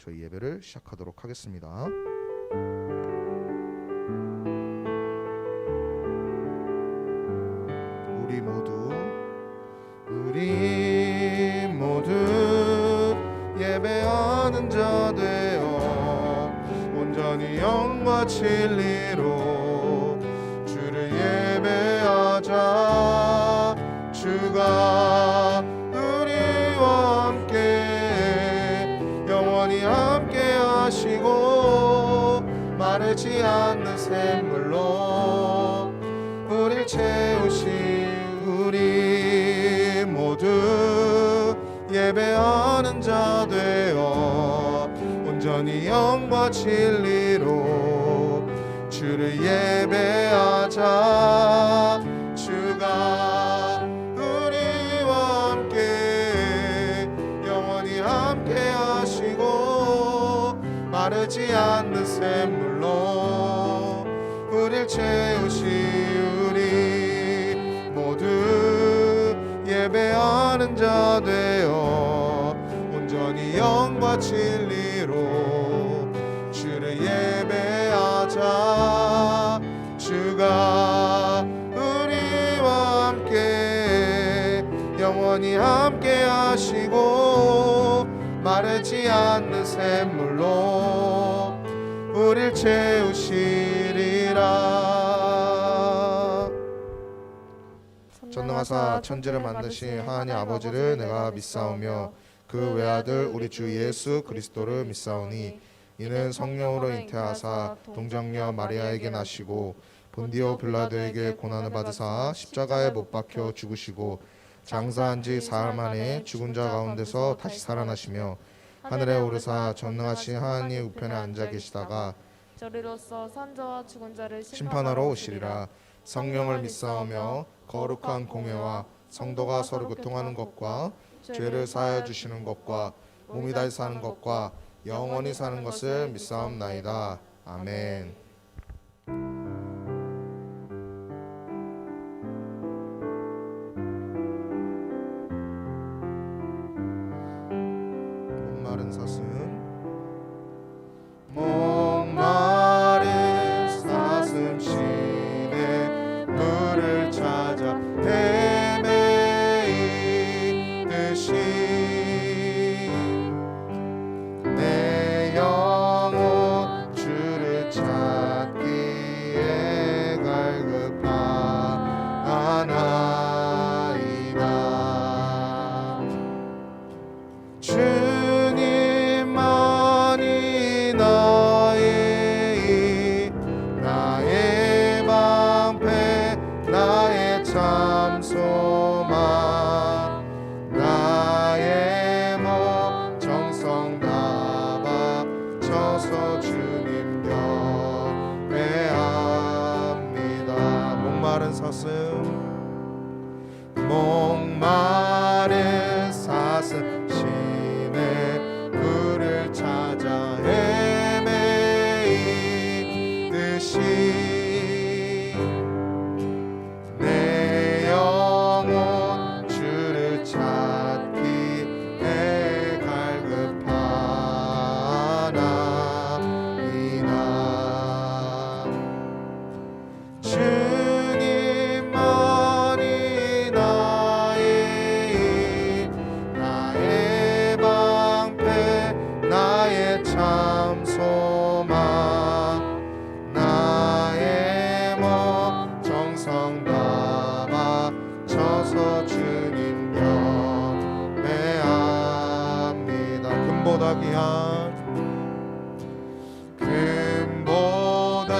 저희 예배를 시작하도록 하겠습니다. 우리 모두 예배하는 자 되어 온전히 영과 진리로 주를 예배하자. 주가 우리와 함께 영원히 함께 하시고 마르지 않는 샘물로 우릴 채우신 우리 모두 예배하는 자 되어 온전히 영과 진리로 주를 예배하자. 주가 우리와 함께 영원히 함께 하시고 마르지 않는 샘물로 우릴 채우신 우리 모두 예배하는 자 되어 온전히 영과 진리로 주를 예배하자. 주가 우리와 함께 영원히 함께 하시고 마르지 않는 샘물로 우릴 채우시리라. 전능하사 천지를 만드신 하나님 아버지를 내가 믿사오며 그 외아들 우리 주 예수 그리스도를 믿사오니 이는 성령으로 잉태하사 동정녀 마리아에게 나시고 본디오 빌라도에게 고난을 받으사 십자가에 못 박혀 죽으시고 장사한 지 사흘 만에 죽은 자 가운데서 다시 살아나시며 하늘에 오르사 전능하신 하나님 우편에 앉아 계시다가 저리로서 산자와 죽은 자를 심판하러 오시리라. 성령을 믿사오며 거룩한 공회와 성도가 서로 교통하는 것과 죄를 사하여 주시는 것과 몸이 다시 사는 것과 영원히 사는 것을 믿사옵나이다. 아멘. 목마른 사슴 시내 물을 찾아 헤매이듯이 내 영혼 주를 찾기에 갈급하나이다. 주님만이 나의 방패 나의 참 소망 나의 몸 정성 다 바쳐서 주님 경배합니다. 목마른 사슴 시내 물을 찾아 헤매이듯이 내 영혼 주를 찾기에 갈급하나이다. 주님만이 나의 방패 나의 참 소망 나의 몸 정성 다 바쳐서 주님 경배합니다. 금보다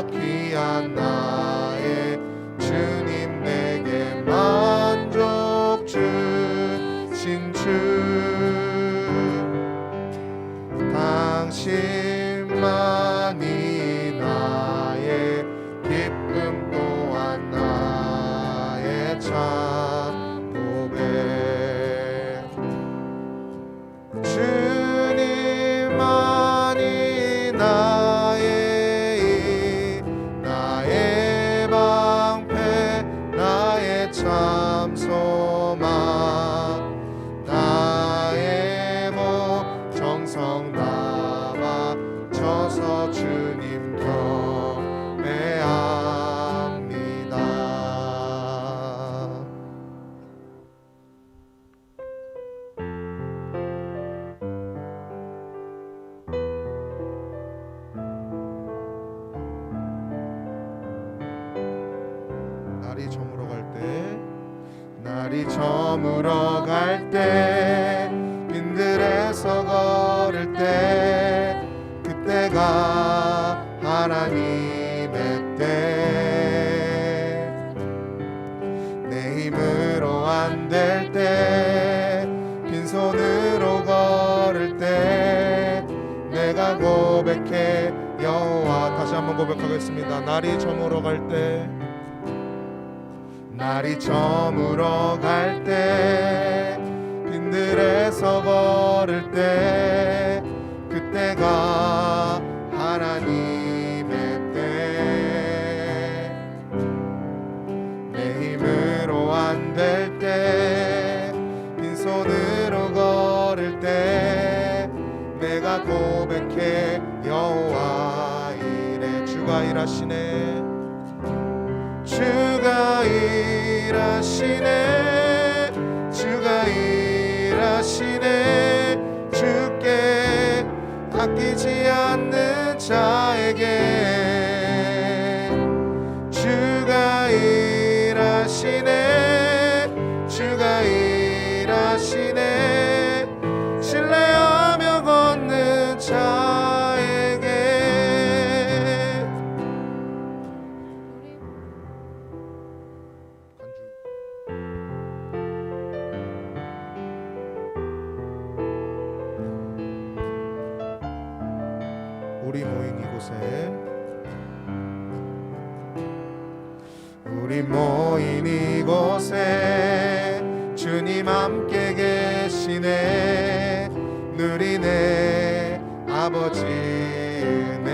귀한 나의 주님 내게 만족 주신 주 당신만이 나의 기쁨 또한 나의 참 고백. 주님만이 나의 방패 나의 참 소망 나의 몸 정성 다 날이 저물어 갈 때 빈들에서 걸을 때 그때가 하나님의 때 내 힘으로 안 될 때 빈손으로 걸을 때 내가 고백해 여호와 다시 한번 고백하겠습니다. 날이 저물어 갈 때 날이 저물어 갈 때 빈들에서 걸을 때 그때가 하나님의 때 내 힘으로 안 될 때 빈손으로 걸을 때 내가 고백해 여호와 이래 주가 일하시네 주가 일하시네 주가 일하시네 주께 아끼지 않는 자에게 주가 일하시네 주가 일하시네 신뢰하며 걷는 자에게 우리 모인 이곳에 우리 모인 이곳에 주님 함께 계시네 누리네 아버지 은혜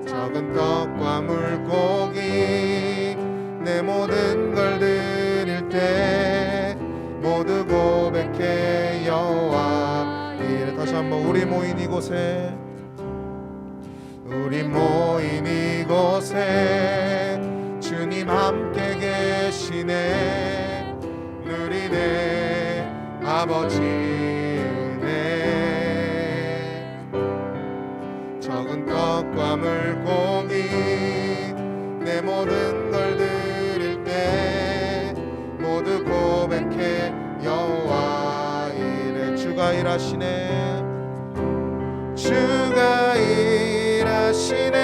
적은 떡과 물고기 내 모든 걸 드릴 때 모두 고백해 여호와 이래 다시 한번 우리 모인 이곳에 우리 모인 이곳에 주님 함께 계시네 누리네 아버지 은혜 적은 떡과 물고기 내 모든 걸 드릴 때 모두 고백해 여호와 이래 주가 일하시네 주가 일하시네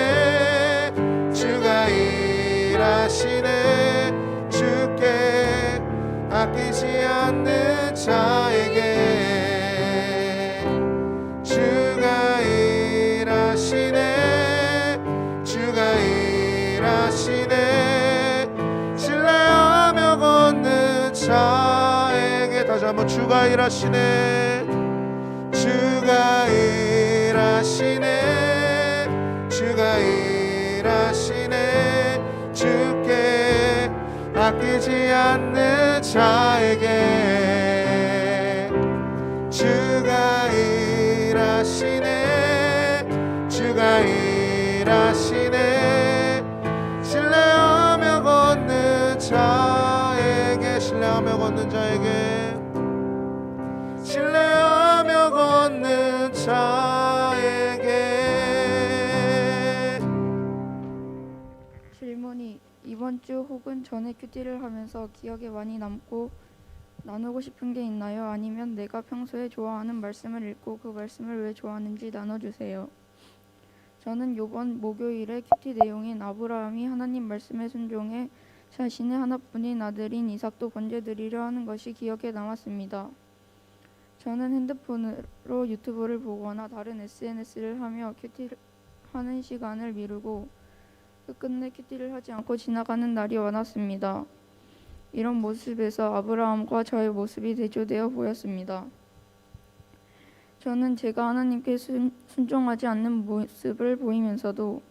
주가 일하시네 주께 아끼지 않는 자에게 주가 일하시네 주가 일하시네 신뢰하며 걷는 자에게 다시 한번 주가 일하시네 주가 일하시네 주가 일하시네 주께 아끼지 않는 자에게 주가 일하시네 주가 일하시네 신뢰하며 걷는 자에게 신뢰하며 걷는 자에게 신뢰하며 걷는 자에게 질문이 이번 주 혹은 전에 큐티를 하면서 기억에 많이 남고 나누고 싶은 게 있나요? 아니면 내가 평소에 좋아하는 말씀을 읽고 그 말씀을 왜 좋아하는지 나눠주세요. 저는 이번 목요일에 큐티 내용인 아브라함이 하나님 말씀에 순종해 자신의 하나뿐인 아들인 이삭도 번제드리려 하는 것이 기억에 남았습니다. 저는 핸드폰으로 유튜브를 보거나 다른 SNS를 하며 큐티를 하는 시간을 미루고 끝끝내 큐티를 하지 않고 지나가는 날이 많았습니다. 이런 모습에서 아브라함과 저의 모습이 대조되어 보였습니다. 저는 제가 하나님께 순종하지 않는 모습을 보이면서도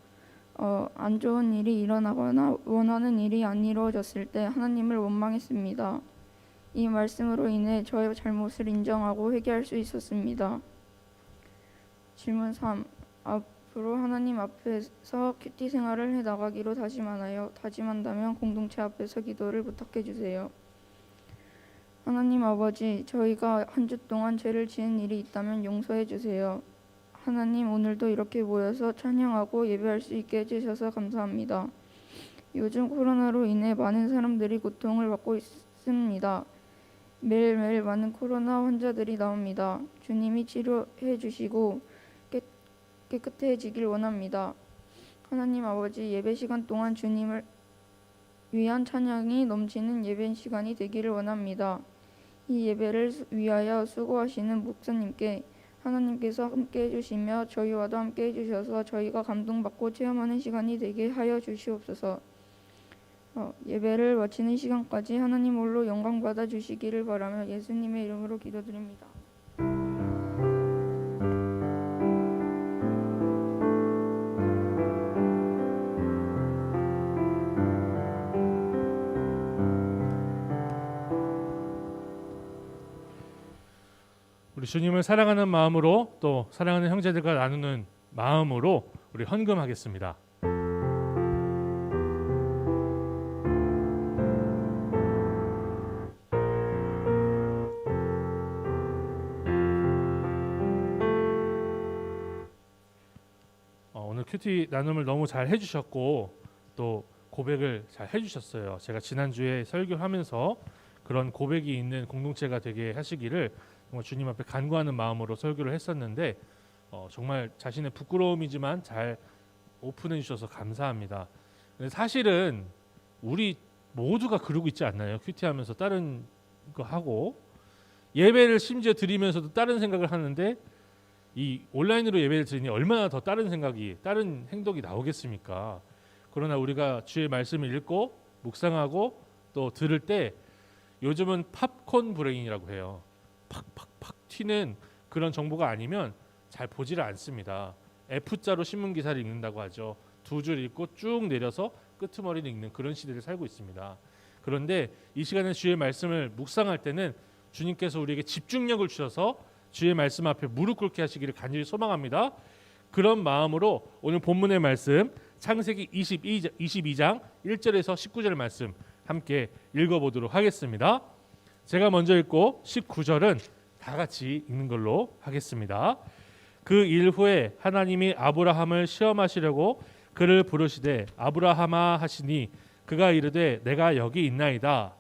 안 좋은 일이 일어나거나 원하는 일이 안 이루어졌을 때 하나님을 원망했습니다. 이 말씀으로 인해 저의 잘못을 인정하고 회개할 수 있었습니다. 질문 3. 앞으로 하나님 앞에서 큐티 생활을 해나가기로 다짐하나요? 다짐한다면 공동체 앞에서 기도를 부탁해 주세요. 하나님 아버지, 저희가 한 주 동안 죄를 지은 일이 있다면 용서해 주세요. 하나님, 오늘도 이렇게 모여서 찬양하고 예배할 수 있게 해주셔서 감사합니다. 요즘 코로나로 인해 많은 사람들이 고통을 받고 있습니다. 매일매일 많은 코로나 환자들이 나옵니다. 주님이 치료해 주시고 깨끗해지길 원합니다. 하나님 아버지, 예배 시간 동안 주님을 위한 찬양이 넘치는 예배 시간이 되기를 원합니다. 이 예배를 위하여 수고하시는 목사님께 하나님께서 함께 해주시며 저희와도 함께 해주셔서 저희가 감동받고 체험하는 시간이 되게 하여 주시옵소서. 예배를 마치는 시간까지 하나님 홀로 영광 받아 주시기를 바라며 예수님의 이름으로 기도드립니다. 우리 주님을 사랑하는 마음으로 또 사랑하는 형제들과 나누는 마음으로 우리 헌금하겠습니다. 오늘 큐티 나눔을 너무 잘 해주셨고 또 고백을 잘 해주셨어요. 제가 지난주에 설교하면서 그런 고백이 있는 공동체가 되게 하시기를 정말 주님 앞에 간구하는 마음으로 설교를 했었는데 정말 자신의 부끄러움이지만 잘 오픈해 주셔서 감사합니다. 근데 사실은 우리 모두가 그러고 있지 않나요? 큐티하면서 다른 거 하고 예배를 심지어 드리면서도 다른 생각을 하는데 이 온라인으로 예배를 드리니 얼마나 더 다른 생각이 다른 행동이 나오겠습니까? 그러나 우리가 주의 말씀을 읽고 묵상하고 또 들을 때 요즘은 팝콘 브레인이라고 해요. 팍팍팍 튀는 그런 정보가 아니면 잘 보지를 않습니다. F자로 신문 기사를 읽는다고 하죠. 두 줄 읽고 쭉 내려서 끄트머리를 읽는 그런 시대를 살고 있습니다. 그런데 이 시간에 주의 말씀을 묵상할 때는 주님께서 우리에게 집중력을 주셔서 주의 말씀 앞에 무릎 꿇게 하시기를 간절히 소망합니다. 그런 마음으로 오늘 본문의 말씀 창세기 22장 1절에서 19절 말씀 함께 읽어보도록 하겠습니다. 제가 먼저 읽고 19절은 다 같이 읽는 걸로 하겠습니다. 그 일 후에 하나님이 아브라함을 시험하시려고 그를 부르시되 아브라함아 하시니 그가 이르되 내가 여기 있나이다.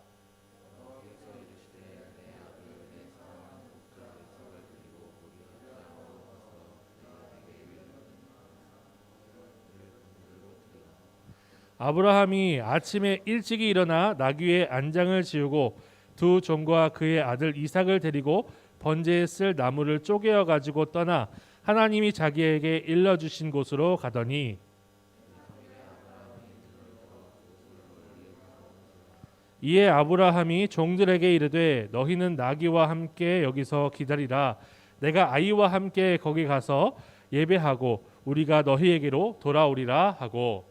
아브라함이 아침에 일찍이 일어나 나귀의 안장을 지우고 두 종과 그의 아들 이삭을 데리고 번제에 쓸 나무를 쪼개어 가지고 떠나 하나님이 자기에게 일러주신 곳으로 가더니 이에 아브라함이 종들에게 이르되 너희는 나귀와 함께 여기서 기다리라. 내가 아이와 함께 거기 가서 예배하고 우리가 너희에게로 돌아오리라 하고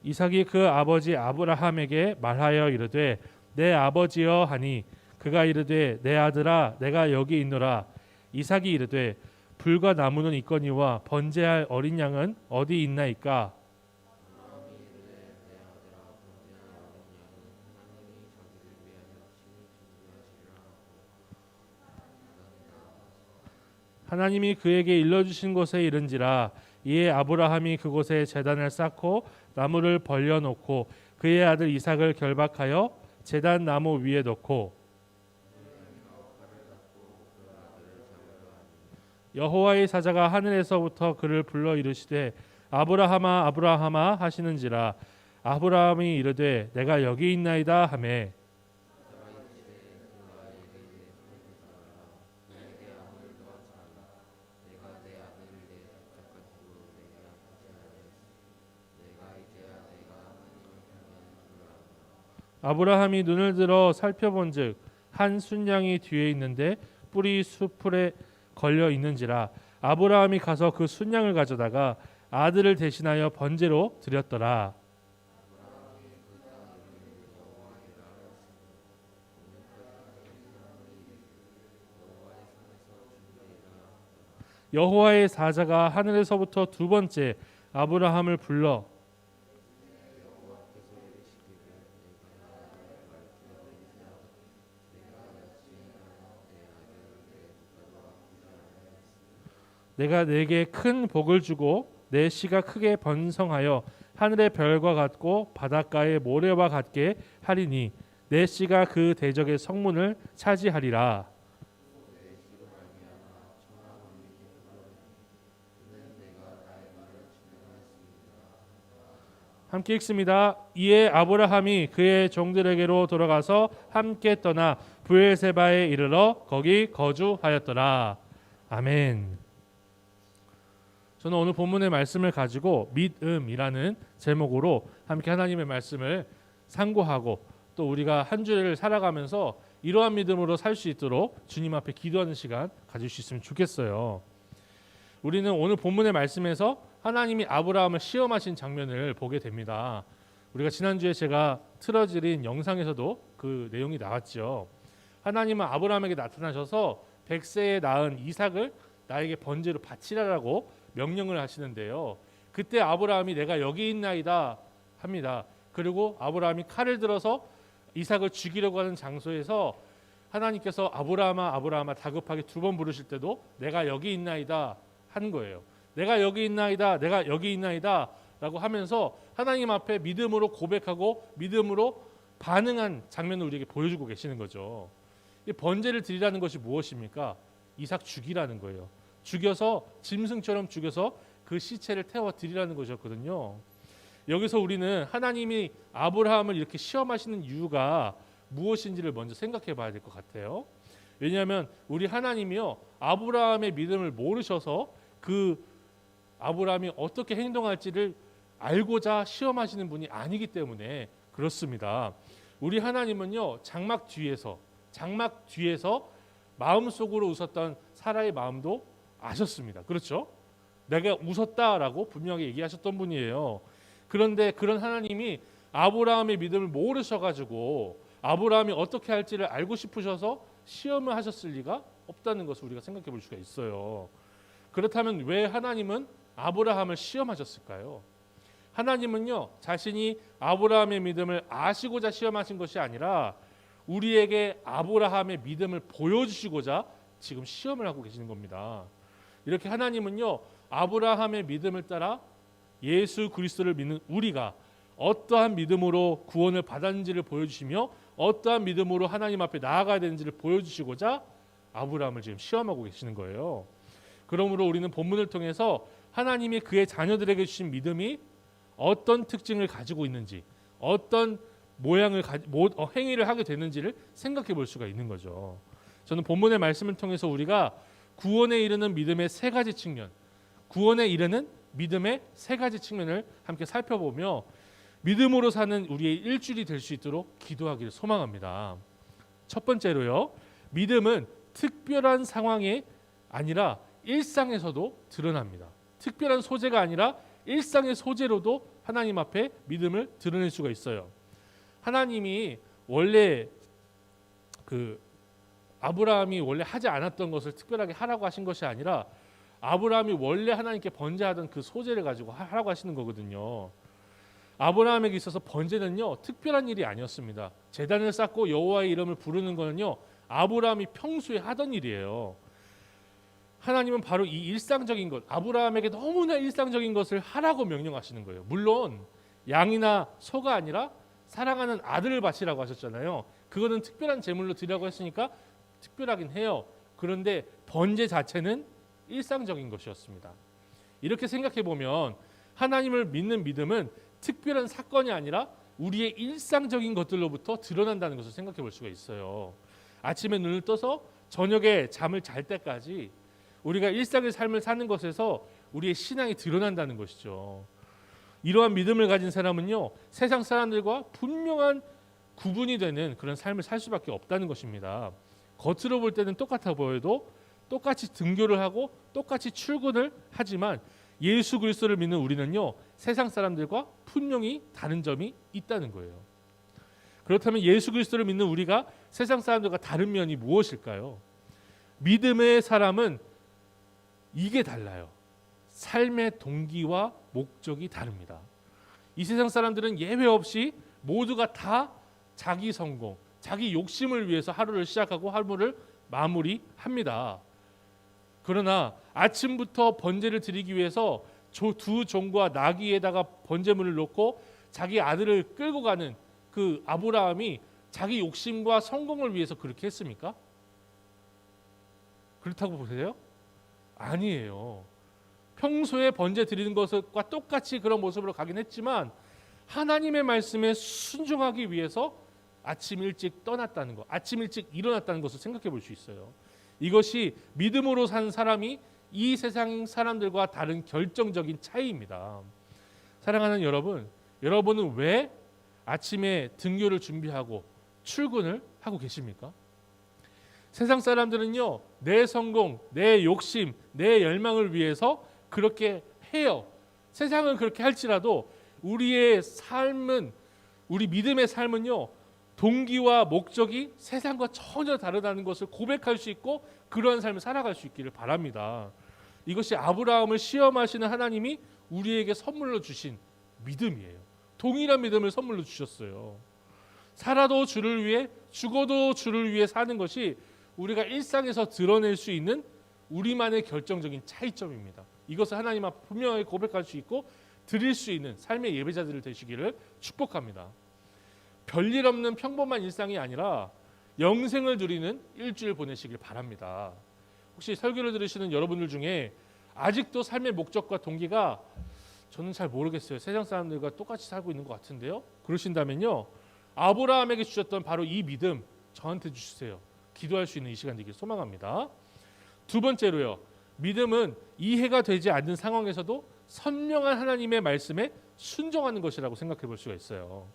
이삭이 그 아버지 아브라함에게 말하여 이르되 내 아버지여 하니 그가 이르되 내 아들아 내가 여기 있노라. 이삭이 이르되 불과 나무는 있거니와 번제할 어린 양은 어디 있나이까? 하나님이 그에게 일러주신 곳에 이른지라. 이에 아브라함이 그곳에 제단을 쌓고 나무를 벌려놓고 그의 아들 이삭을 결박하여 제단 나무 위에 놓고 여호와의 사자가 하늘에서부터 그를 불러 이르시되 아브라함아 아브라함아 하시는지라. 아브라함이 이르되 내가 여기 있나이다 하매 아브라함이 눈을 들어 살펴본즉 한 순양이 뒤에 있는데 뿔이 수풀에 걸려 있는지라. 아브라함이 가서 그 순양을 가져다가 아들을 대신하여 번제로 드렸더라. 여호와의 사자가 하늘에서부터 두 번째 아브라함을 불러 내가 내게 큰 복을 주고 내 씨가 크게 번성하여 하늘의 별과 같고 바닷가의 모래와 같게 하리니 내 씨가 그 대적의 성문을 차지하리라. 함께 읽습니다. 이에 아브라함이 그의 종들에게로 돌아가서 함께 떠나 브엘세바에 이르러 거기 거주하였더라. 아멘. 저는 오늘 본문의 말씀을 가지고 믿음이라는 제목으로 함께 하나님의 말씀을 상고하고 또 우리가 한 주를 살아가면서 이러한 믿음으로 살 수 있도록 주님 앞에 기도하는 시간 가질 수 있으면 좋겠어요. 우리는 오늘 본문의 말씀에서 하나님이 아브라함을 시험하신 장면을 보게 됩니다. 우리가 지난주에 제가 틀어드린 영상에서도 그 내용이 나왔죠. 하나님은 아브라함에게 나타나셔서 100세에 낳은 이삭을 나에게 번제로 바치라라고 명령을 하시는데요. 그때 아브라함이 내가 여기 있나이다 합니다. 그리고 아브라함이 칼을 들어서 이삭을 죽이려고 하는 장소에서 하나님께서 아브라함아 아브라함아 다급하게 2번 부르실 때도 내가 여기 있나이다 한 거예요. 내가 여기 있나이다, 내가 여기 있나이다 라고 하면서 하나님 앞에 믿음으로 고백하고 믿음으로 반응한 장면을 우리에게 보여주고 계시는 거죠. 이 번제를 드리라는 것이 무엇입니까? 이삭 죽이라는 거예요. 죽여서 짐승처럼 죽여서 그 시체를 태워 드리라는 것이었거든요. 여기서 우리는 하나님이 아브라함을 이렇게 시험하시는 이유가 무엇인지를 먼저 생각해 봐야 될 것 같아요. 왜냐하면 우리 하나님이요 아브라함의 믿음을 모르셔서 그 아브라함이 어떻게 행동할지를 알고자 시험하시는 분이 아니기 때문에 그렇습니다. 우리 하나님은요 장막 뒤에서 마음속으로 웃었던 사라의 마음도 아셨습니다. 그렇죠? 내가 웃었다라고 분명히 얘기하셨던 분이에요. 그런데 그런 하나님이 아브라함의 믿음을 모르셔가지고 아브라함이 어떻게 할지를 알고 싶으셔서 시험을 하셨을 리가 없다는 것을 우리가 생각해 볼 수가 있어요. 그렇다면 왜 하나님은 아브라함을 시험하셨을까요? 하나님은요 자신이 아브라함의 믿음을 아시고자 시험하신 것이 아니라 우리에게 아브라함의 믿음을 보여주시고자 지금 시험을 하고 계시는 겁니다. 이렇게 하나님은요 아브라함의 믿음을 따라 예수 그리스도를 믿는 우리가 어떠한 믿음으로 구원을 받았는지를 보여주시며 어떠한 믿음으로 하나님 앞에 나아가야 되는지를 보여주시고자 아브라함을 지금 시험하고 계시는 거예요. 그러므로 우리는 본문을 통해서 하나님이 그의 자녀들에게 주신 믿음이 어떤 특징을 가지고 있는지 어떤 모양을 행위를 하게 되는지를 생각해 볼 수가 있는 거죠. 저는 본문의 말씀을 통해서 우리가 구원에 이르는 믿음의 3가지 측면, 구원에 이르는 믿음의 3가지 측면을 함께 살펴보며 믿음으로 사는 우리의 일주일이 될 수 있도록 기도하기를 소망합니다. 첫 번째로요, 믿음은 특별한 상황이 아니라 일상에서도 드러납니다. 특별한 소재가 아니라 일상의 소재로도 하나님 앞에 믿음을 드러낼 수가 있어요. 하나님이 원래 아브라함이 원래 하지 않았던 것을 특별하게 하라고 하신 것이 아니라 아브라함이 원래 하나님께 번제하던 그 소재를 가지고 하라고 하시는 거거든요. 아브라함에게 있어서 번제는요 특별한 일이 아니었습니다. 제단을 쌓고 여호와의 이름을 부르는 거는요 아브라함이 평소에 하던 일이에요. 하나님은 바로 이 일상적인 것, 아브라함에게 너무나 일상적인 것을 하라고 명령하시는 거예요. 물론 양이나 소가 아니라 사랑하는 아들을 바치라고 하셨잖아요. 그거는 특별한 제물로 드리라고 했으니까 특별하긴 해요. 그런데 번제 자체는 일상적인 것이었습니다. 이렇게 생각해 보면 하나님을 믿는 믿음은 특별한 사건이 아니라 우리의 일상적인 것들로부터 드러난다는 것을 생각해 볼 수가 있어요. 아침에 눈을 떠서 저녁에 잠을 잘 때까지 우리가 일상의 삶을 사는 것에서 우리의 신앙이 드러난다는 것이죠. 이러한 믿음을 가진 사람은요 세상 사람들과 분명한 구분이 되는 그런 삶을 살 수밖에 없다는 것입니다. 겉으로 볼 때는 똑같아 보여도 똑같이 등교를 하고 똑같이 출근을 하지만 예수 그리스도를 믿는 우리는요 세상 사람들과 분명히 다른 점이 있다는 거예요. 그렇다면 예수 그리스도를 믿는 우리가 세상 사람들과 다른 면이 무엇일까요? 믿음의 사람은 이게 달라요. 삶의 동기와 목적이 다릅니다. 이 세상 사람들은 예외 없이 모두가 다 자기 성공, 자기 욕심을 위해서 하루를 시작하고 하루를 마무리합니다. 그러나 아침부터 번제를 드리기 위해서 두 종과 나귀에다가 번제물을 놓고 자기 아들을 끌고 가는 그 아브라함이 자기 욕심과 성공을 위해서 그렇게 했습니까? 그렇다고 보세요? 아니에요. 평소에 번제 드리는 것과 똑같이 그런 모습으로 가긴 했지만 하나님의 말씀에 순종하기 위해서 아침 일찍 떠났다는 것, 아침 일찍 일어났다는 것을 생각해 볼 수 있어요. 이것이 믿음으로 산 사람이 이 세상 사람들과 다른 결정적인 차이입니다. 사랑하는 여러분, 여러분은 왜 아침에 등교를 준비하고 출근을 하고 계십니까? 세상 사람들은요, 내 성공, 내 욕심, 내 열망을 위해서 그렇게 해요. 세상은 그렇게 할지라도 우리의 삶은, 우리 믿음의 삶은요, 동기와 목적이 세상과 전혀 다르다는 것을 고백할 수 있고 그러한 삶을 살아갈 수 있기를 바랍니다. 이것이 아브라함을 시험하시는 하나님이 우리에게 선물로 주신 믿음이에요. 동일한 믿음을 선물로 주셨어요. 살아도 주를 위해, 죽어도 주를 위해 사는 것이 우리가 일상에서 드러낼 수 있는 우리만의 결정적인 차이점입니다. 이것을 하나님 앞에 분명하게 고백할 수 있고 드릴 수 있는 삶의 예배자들 되시기를 축복합니다. 별일 없는 평범한 일상이 아니라 영생을 누리는 일주일 보내시길 바랍니다. 혹시 설교를 들으시는 여러분들 중에 아직도 삶의 목적과 동기가 저는 잘 모르겠어요. 세상 사람들과 똑같이 살고 있는 것 같은데요. 그러신다면요, 아브라함에게 주셨던 바로 이 믿음 저한테 주세요. 기도할 수 있는 이 시간 되길 소망합니다. 두 번째로요, 믿음은 이해가 되지 않는 상황에서도 선명한 하나님의 말씀에 순종하는 것이라고 생각해 볼 수가 있어요.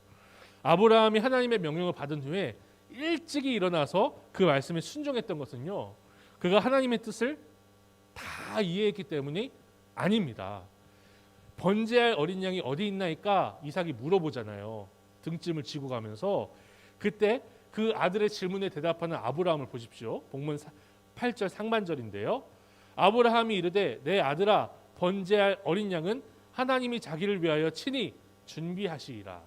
아브라함이 하나님의 명령을 받은 후에 일찍이 일어나서 그 말씀에 순종했던 것은요, 그가 하나님의 뜻을 다 이해했기 때문이 아닙니다. 번제할 어린 양이 어디 있나이까 이삭이 물어보잖아요. 등짐을 지고 가면서. 그때 그 아들의 질문에 대답하는 아브라함을 보십시오. 본문 8절 상반절인데요. 아브라함이 이르되 내 아들아, 번제할 어린 양은 하나님이 자기를 위하여 친히 준비하시리라.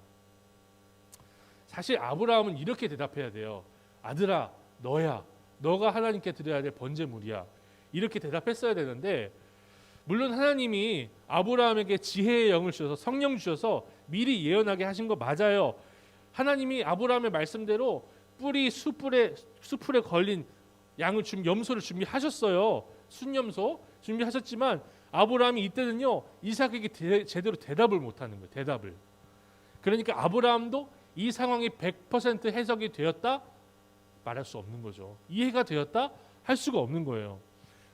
사실 아브라함은 이렇게 대답해야 돼요. 아들아, 너가 하나님께 드려야 될 번제물이야. 이렇게 대답했어야 되는데, 물론 하나님이 아브라함에게 지혜의 영을 주셔서, 성령 주셔서 미리 예언하게 하신 거 맞아요. 하나님이 아브라함의 말씀대로 숯불에 걸린 염소를 준비하셨어요. 순염소 준비하셨지만 아브라함이 이때는요, 이삭에게 제대로 대답을 못하는 거예요. 대답을. 그러니까 아브라함도 이 상황이 100% 해석이 되었다 말할 수 없는 거죠. 이해가 되었다 할 수가 없는 거예요.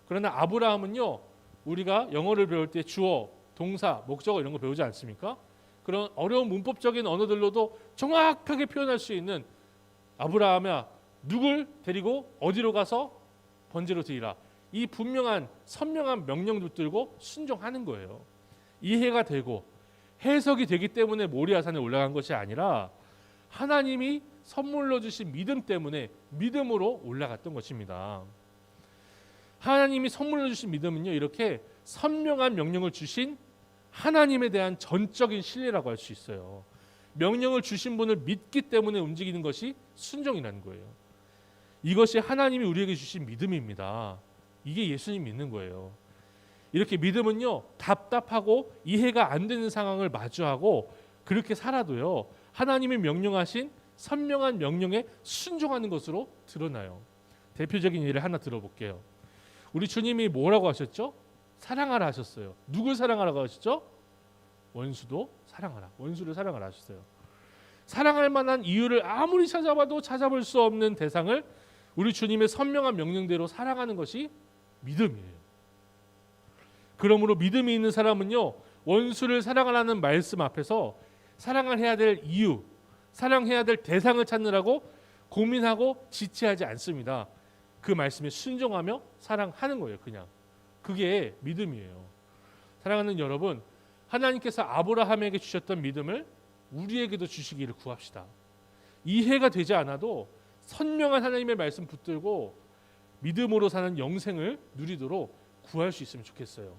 그러나 아브라함은요, 우리가 영어를 배울 때 주어, 동사, 목적어 이런 거 배우지 않습니까? 그런 어려운 문법적인 언어들로도 정확하게 표현할 수 있는 아브라함아, 누굴 데리고 어디로 가서 번제로 드리라. 이 분명한 선명한 명령 붙들고 순종하는 거예요. 이해가 되고 해석이 되기 때문에 모리아산에 올라간 것이 아니라 하나님이 선물로 주신 믿음 때문에 믿음으로 올라갔던 것입니다. 하나님이 선물로 주신 믿음은요, 이렇게 선명한 명령을 주신 하나님에 대한 전적인 신뢰라고 할 수 있어요. 명령을 주신 분을 믿기 때문에 움직이는 것이 순종이라는 거예요. 이것이 하나님이 우리에게 주신 믿음입니다. 이게 예수님 믿는 거예요. 이렇게 믿음은요, 답답하고 이해가 안 되는 상황을 마주하고 그렇게 살아도요, 하나님이 명령하신 선명한 명령에 순종하는 것으로 드러나요. 대표적인 예를 하나 들어볼게요. 우리 주님이 뭐라고 하셨죠? 사랑하라 하셨어요. 누굴 사랑하라고 하셨죠? 원수도 사랑하라. 원수를 사랑하라 하셨어요. 사랑할 만한 이유를 아무리 찾아봐도 찾아볼 수 없는 대상을 우리 주님의 선명한 명령대로 사랑하는 것이 믿음이에요. 그러므로 믿음이 있는 사람은요, 원수를 사랑하라는 말씀 앞에서 사랑을 해야 될 이유, 사랑해야 될 대상을 찾느라고 고민하고 지체하지 않습니다. 그 말씀에 순종하며 사랑하는 거예요. 그냥 그게 믿음이에요. 사랑하는 여러분, 하나님께서 아브라함에게 주셨던 믿음을 우리에게도 주시기를 구합시다. 이해가 되지 않아도 선명한 하나님의 말씀 붙들고 믿음으로 사는 영생을 누리도록 구할 수 있으면 좋겠어요.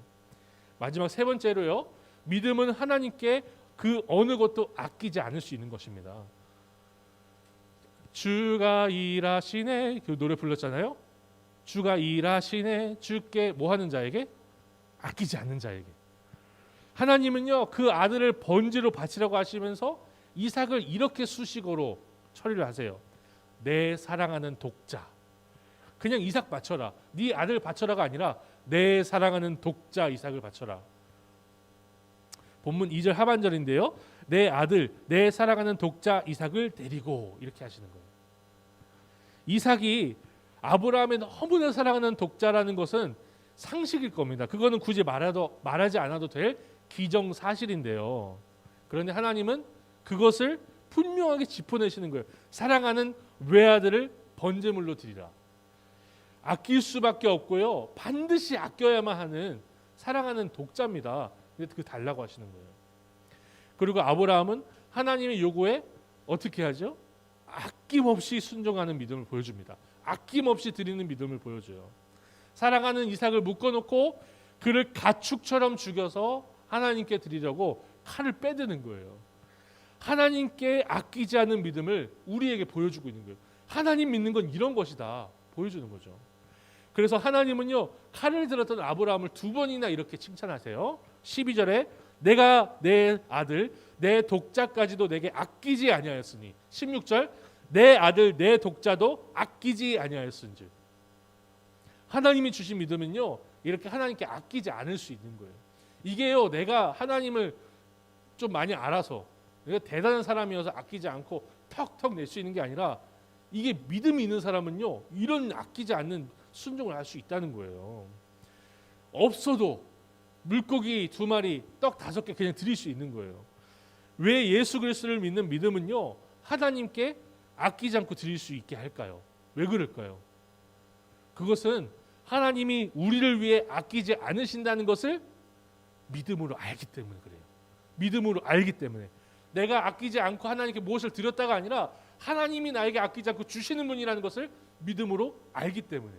마지막 세 번째로요, 믿음은 하나님께 그 어느 것도 아끼지 않을 수 있는 것입니다. 주가 일하시네, 그 노래 불렀잖아요. 주가 일하시네. 주께 뭐 하는 자에게? 아끼지 않는 자에게. 하나님은요 그 아들을 번제로 바치라고 하시면서 이삭을 이렇게 수식어로 처리를 하세요. 내 사랑하는 독자. 그냥 이삭 바쳐라. 네 아들 바쳐라가 아니라 내 사랑하는 독자 이삭을 바쳐라. 본문 2절 하반절인데요. 내 아들, 내 사랑하는 독자 이삭을 데리고 이렇게 하시는 거예요. 이삭이 아브라함의 너무나 사랑하는 독자라는 것은 상식일 겁니다. 그거는 굳이 말하지 않아도 될 기정사실인데요. 그런데 하나님은 그것을 분명하게 짚어내시는 거예요. 사랑하는 외아들을 번제물로 드리라. 아낄 수밖에 없고요. 반드시 아껴야만 하는 사랑하는 독자입니다. 근데 그 달라고 하시는 거예요. 그리고 아브라함은 하나님의 요구에 어떻게 하죠? 아낌없이 순종하는 믿음을 보여줍니다. 아낌없이 드리는 믿음을 보여줘요. 사랑하는 이삭을 묶어놓고 그를 가축처럼 죽여서 하나님께 드리려고 칼을 빼드는 거예요. 하나님께 아끼지 않은 믿음을 우리에게 보여주고 있는 거예요. 하나님 믿는 건 이런 것이다 보여주는 거죠. 그래서 하나님은요 칼을 들었던 아브라함을 2번이나 이렇게 칭찬하세요. 12절에 내가 내 아들 내 독자까지도 내게 아끼지 아니하였으니, 16절 내 아들 내 독자도 아끼지 아니하였은즉. 하나님이 주신 믿음은요 이렇게 하나님께 아끼지 않을 수 있는 거예요. 이게요 내가 하나님을 좀 많이 알아서 내가 대단한 사람이어서 아끼지 않고 턱턱 낼 수 있는 게 아니라, 이게 믿음이 있는 사람은요 이런 아끼지 않는 순종을 할 수 있다는 거예요. 없어도 물고기 2마리, 떡 5개 그냥 드릴 수 있는 거예요. 왜 예수 그리스도를 믿는 믿음은요 하나님께 아끼지 않고 드릴 수 있게 할까요? 왜 그럴까요? 그것은 하나님이 우리를 위해 아끼지 않으신다는 것을 믿음으로 알기 때문에 그래요. 믿음으로 알기 때문에. 내가 아끼지 않고 하나님께 무엇을 드렸다가 아니라 하나님이 나에게 아끼지 않고 주시는 분이라는 것을 믿음으로 알기 때문에.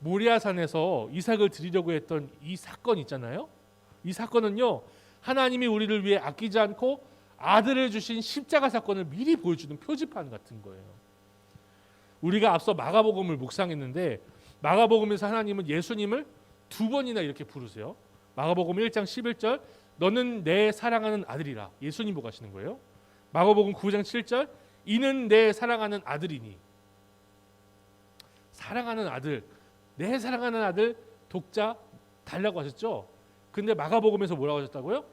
모리아산에서 이삭을 드리려고 했던 이 사건 있잖아요. 이 사건은요 하나님이 우리를 위해 아끼지 않고 아들을 주신 십자가 사건을 미리 보여주는 표지판 같은 거예요. 우리가 앞서 마가복음을 묵상했는데 마가복음에서 하나님은 예수님을 2번이나 이렇게 부르세요. 마가복음 1장 11절 너는 내 사랑하는 아들이라, 예수님 보고 하시는 거예요. 마가복음 9장 7절 이는 내 사랑하는 아들이니. 사랑하는 아들, 내 사랑하는 아들 독자 달라고 하셨죠. 근데 마가복음에서 뭐라고 하셨다고요?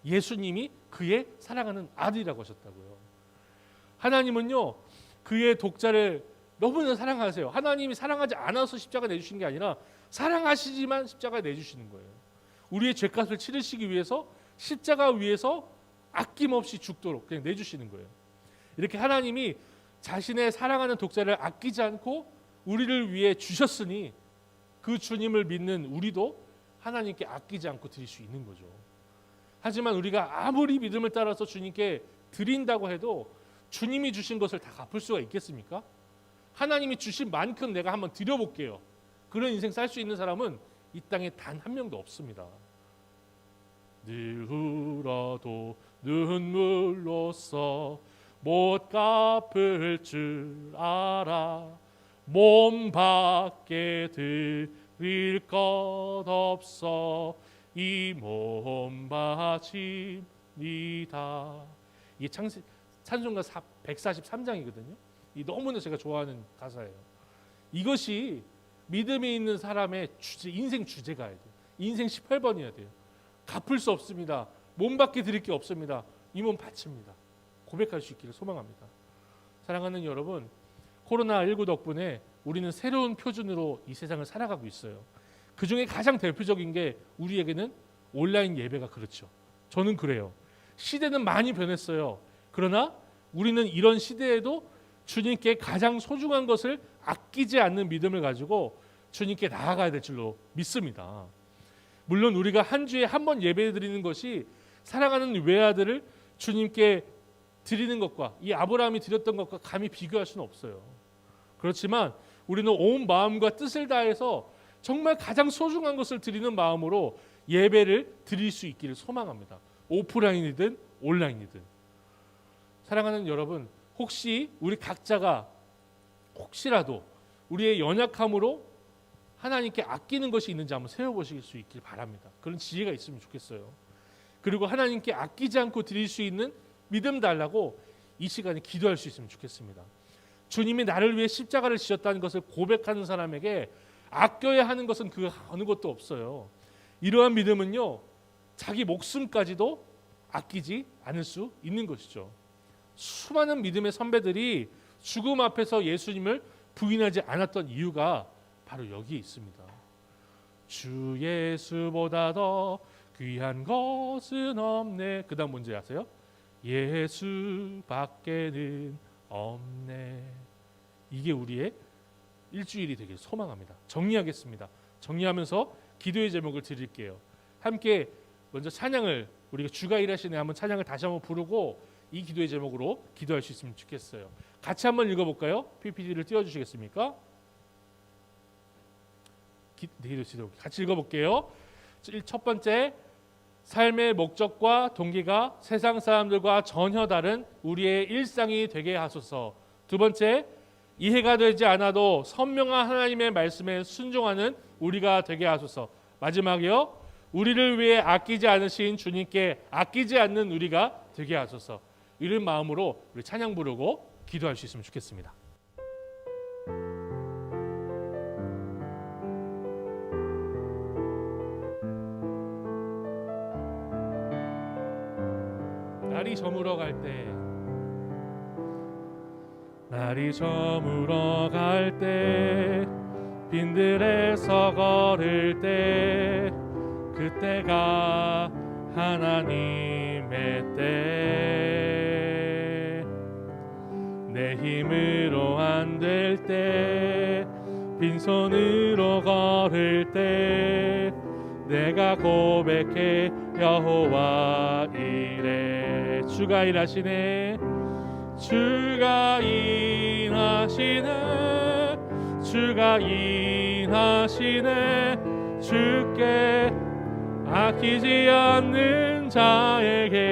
예수님이 그의 사랑하는 아들이라고 하셨다고요. 하나님은요 그의 독자를 너무나 사랑하세요. 하나님이 사랑하지 않아서 십자가 내주신 게 아니라 사랑하시지만 십자가 내주시는 거예요. 우리의 죄값을 치르시기 위해서 십자가 위에서 아낌없이 죽도록 그냥 내주시는 거예요. 이렇게 하나님이 자신의 사랑하는 독자를 아끼지 않고 우리를 위해 주셨으니 그 주님을 믿는 우리도 하나님께 아끼지 않고 드릴 수 있는 거죠. 하지만 우리가 아무리 믿음을 따라서 주님께 드린다고 해도 주님이 주신 것을 다 갚을 수가 있겠습니까? 하나님이 주신 만큼 내가 한번 드려볼게요. 그런 인생 살 수 있는 사람은 이 땅에 단 한 명도 없습니다. 늘 울어도 눈물로써 못 갚을 줄 알아 몸 밖에 드릴 것 없어 이 몸 바칩니다. 이게 찬송가 143장이거든요. 이 너무나 제가 좋아하는 가사예요. 이것이 믿음이 있는 사람의 주제, 인생 주제가야 돼요. 인생 18번이어야 돼요. 갚을 수 없습니다. 몸밖에 드릴 게 없습니다. 이 몸 바칩니다. 고백할 수 있기를 소망합니다. 사랑하는 여러분, 코로나19 덕분에 우리는 새로운 표준으로 이 세상을 살아가고 있어요. 그 중에 가장 대표적인 게 우리에게는 온라인 예배가 그렇죠. 저는 그래요. 시대는 많이 변했어요. 그러나 우리는 이런 시대에도 주님께 가장 소중한 것을 아끼지 않는 믿음을 가지고 주님께 나아가야 될 줄로 믿습니다. 물론 우리가 한 주에 한 번 예배 드리는 것이 사랑하는 외아들을 주님께 드리는 것과 이 아브라함이 드렸던 것과 감히 비교할 수는 없어요. 그렇지만 우리는 온 마음과 뜻을 다해서 정말 가장 소중한 것을 드리는 마음으로 예배를 드릴 수 있기를 소망합니다. 오프라인이든 온라인이든. 사랑하는 여러분, 혹시 우리 각자가 혹시라도 우리의 연약함으로 하나님께 아끼는 것이 있는지 한번 세워보실 수 있길 바랍니다. 그런 지혜가 있으면 좋겠어요. 그리고 하나님께 아끼지 않고 드릴 수 있는 믿음 달라고 이 시간에 기도할 수 있으면 좋겠습니다. 주님이 나를 위해 십자가를 지셨다는 것을 고백하는 사람에게 아껴야 하는 것은 그 어느 것도 없어요. 이러한 믿음은요, 자기 목숨까지도 아끼지 않을 수 있는 것이죠. 수많은 믿음의 선배들이 죽음 앞에서 예수님을 부인하지 않았던 이유가 바로 여기에 있습니다. 주 예수보다 더 귀한 것은 없네. 그 다음 뭔지 아세요? 예수밖에는 없네. 이게 우리의 일주일이 되길 소망합니다. 정리하겠습니다. 정리하면서 기도의 제목을 드릴게요. 함께 먼저 찬양을, 우리가 주가 일하시네 한번 찬양을 다시 한번 부르고 이 기도의 제목으로 기도할 수 있으면 좋겠어요. 같이 한번 읽어볼까요? PPT를 띄워주시겠습니까? 같이 읽어볼게요. 첫 번째, 삶의 목적과 동기가 세상 사람들과 전혀 다른 우리의 일상이 되게 하소서. 두 번째, 이해가 되지 않아도 선명한 하나님의 말씀에 순종하는 우리가 되게 하소서. 마지막이요, 우리를 위해 아끼지 않으신 주님께 아끼지 않는 우리가 되게 하소서. 이런 마음으로 우리 찬양 부르고 기도할 수 있으면 좋겠습니다. 날이 저물어 갈 때, 날이 저물어 갈 때, 빈들에서 걸을 때, 그때가 하나님의 때. 내 힘으로 안 될 때, 빈손으로 걸을 때, 내가 고백해 여호와 이래. 주가 일하시네, 주가 일하시네, 주가 일하시네. 주께 아끼지 않는 자에게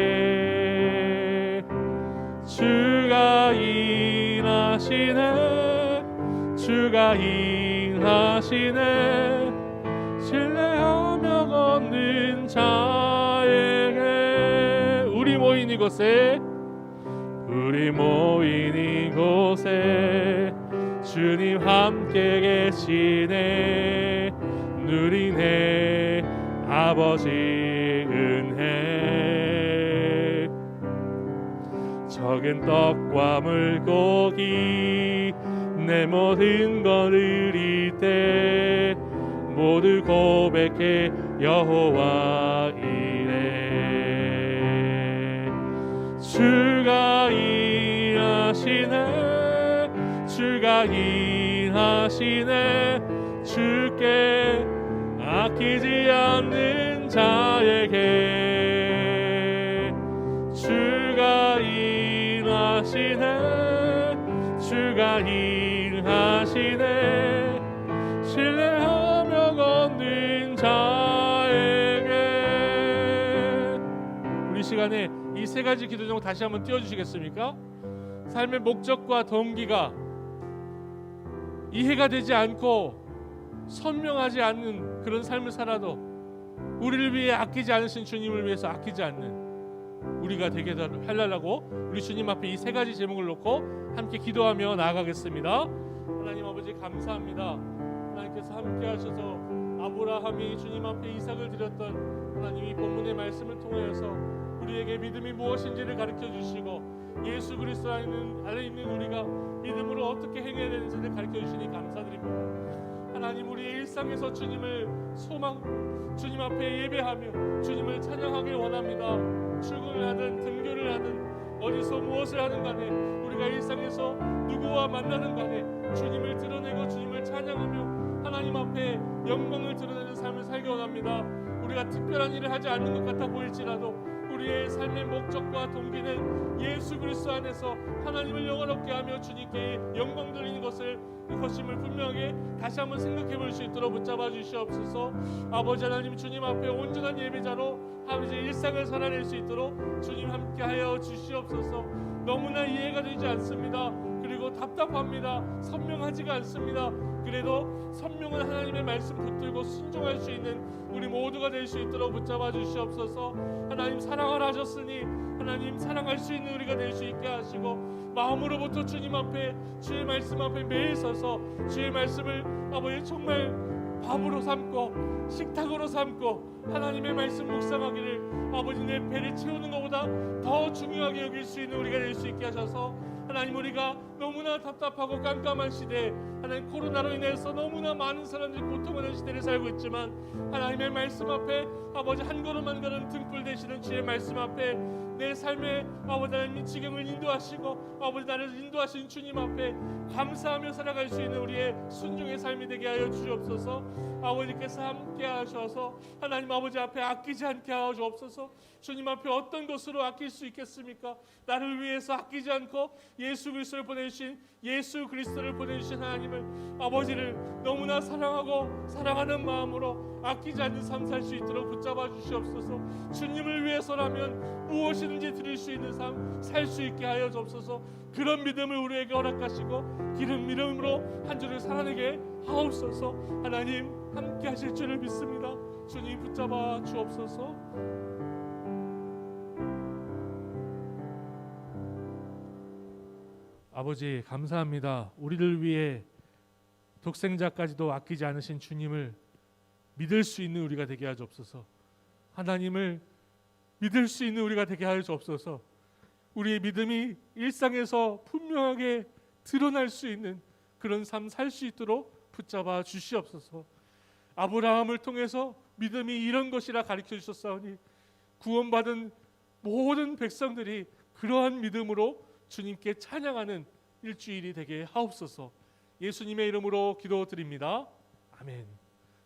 주가 일하시네, 주가 일하시네. 신뢰하며 걷는 자에게. 우리 모인 이곳에, 우리 모인 이곳에 주님 함께 계시네. 누리네 아버지 은혜. 적은 떡과 물고기 내 모든 것 드릴 때 모두 고백해 여호와 이래. 주가 일하시네, 주가 일하시네. 주께 아끼지 않는 자에게 주가 일하시네, 주가 일하시네. 신뢰하며 걷는 자에게. 우리 시간에 이 세 가지 기도 제목 다시 한번 띄워주시겠습니까? 삶의 목적과 동기가 이해가 되지 않고 선명하지 않는 그런 삶을 살아도 우리를 위해 아끼지 않으신 주님을 위해서 아끼지 않는 우리가 되게 하려고 우리 주님 앞에 이 세 가지 제목을 놓고 함께 기도하며 나아가겠습니다. 하나님 아버지 감사합니다. 하나님께서 함께 하셔서 아브라함이 주님 앞에 이삭을 드렸던 하나님이 본문의 말씀을 통하여서 우리에게 믿음이 무엇인지를 가르쳐 주시고 예수 그리스도 안에 있는 우리가 믿음으로 어떻게 행해야 되는지를 가르쳐 주시니 감사드립니다. 하나님, 우리의 일상에서 주님을 주님 앞에 예배하며 주님을 찬양하길 원합니다. 출근을 하든 등교를 하든 어디서 무엇을 하든 간에 우리가 일상에서 누구와 만나는 간에 주님을 드러내고 주님을 찬양하며 하나님 앞에 영광을 드러내는 삶을 살기 원합니다. 우리가 특별한 일을 하지 않는 것 같아 보일지라도 우리의 삶의 목적과 동기는 예수 그리스도 안에서 하나님을 영화롭게 하며 주님께 영광 돌리는 것임을 분명하게 다시 한번 생각해 볼 수 있도록 붙잡아 주시옵소서. 아버지 하나님, 주님 앞에 온전한 예배자로 아버지 일상을 살아낼 수 있도록 주님 함께하여 주시옵소서. 너무나 이해가 되지 않습니다. 그리고 답답합니다. 선명하지가 않습니다. 그래도 선명한 하나님의 말씀 붙들고 순종할 수 있는 우리 모두가 될 수 있도록 붙잡아 주시옵소서. 하나님 사랑하라 하셨으니 하나님 사랑할 수 있는 우리가 될 수 있게 하시고, 마음으로부터 주님 앞에 주의 말씀 앞에 매일 서서 주의 말씀을 아버지 정말 밥으로 삼고 식탁으로 삼고 하나님의 말씀 묵상하기를 아버지 내 배를 채우는 것보다 더 중요하게 여길 수 있는 우리가 될 수 있게 하셔서, 하나님 우리가 너무나 답답하고 깜깜한 시대, 하나님 코로나로 인해서 너무나 많은 사람들이 고통하는 시대를 살고 있지만 하나님의 말씀 앞에 아버지 한 걸음 한 걸음 등불 되시는 주의 말씀 앞에 내 삶의 아버지 하나님 지경을 인도하시고 아버지 나를 인도하신 주님 앞에 감사하며 살아갈 수 있는 우리의 순종의 삶이 되게 하여 주옵소서. 아버지께서 함께 하셔서 하나님 아버지 앞에 아끼지 않게 하여 주옵소서. 주님 앞에 어떤 것으로 아낄 수 있겠습니까? 나를 위해서 아끼지 않고 예수 그리스도를 보내주신 예수 그리스도를 보내주신 하나님을 아버지를 너무나 사랑하고 사랑하는 마음으로 아끼지 않는 삶 살 수 있도록 붙잡아 주시옵소서. 주님을 위해서라면 무엇이든지 드릴 수 있는 삶 살 수 있게 하여 주옵소서. 그런 믿음을 우리에게 허락하시고 기름 믿음으로 한 주를 살아내게 하옵소서. 하나님 함께 하실 줄을 믿습니다. 주님 붙잡아 주옵소서. 아버지 감사합니다. 우리를 위해 독생자까지도 아끼지 않으신 주님을 믿을 수 있는 우리가 되게 하여 주옵소서. 하나님을 믿을 수 있는 우리가 되게 하여 주옵소서. 우리의 믿음이 일상에서 분명하게 드러날 수 있는 그런 삶 살 수 있도록 붙잡아 주시옵소서. 아브라함을 통해서 믿음이 이런 것이라 가르쳐 주셨사오니 구원받은 모든 백성들이 그러한 믿음으로 주님께 찬양하는 일주일이 되게 하옵소서. 예수님의 이름으로 기도드립니다. 아멘.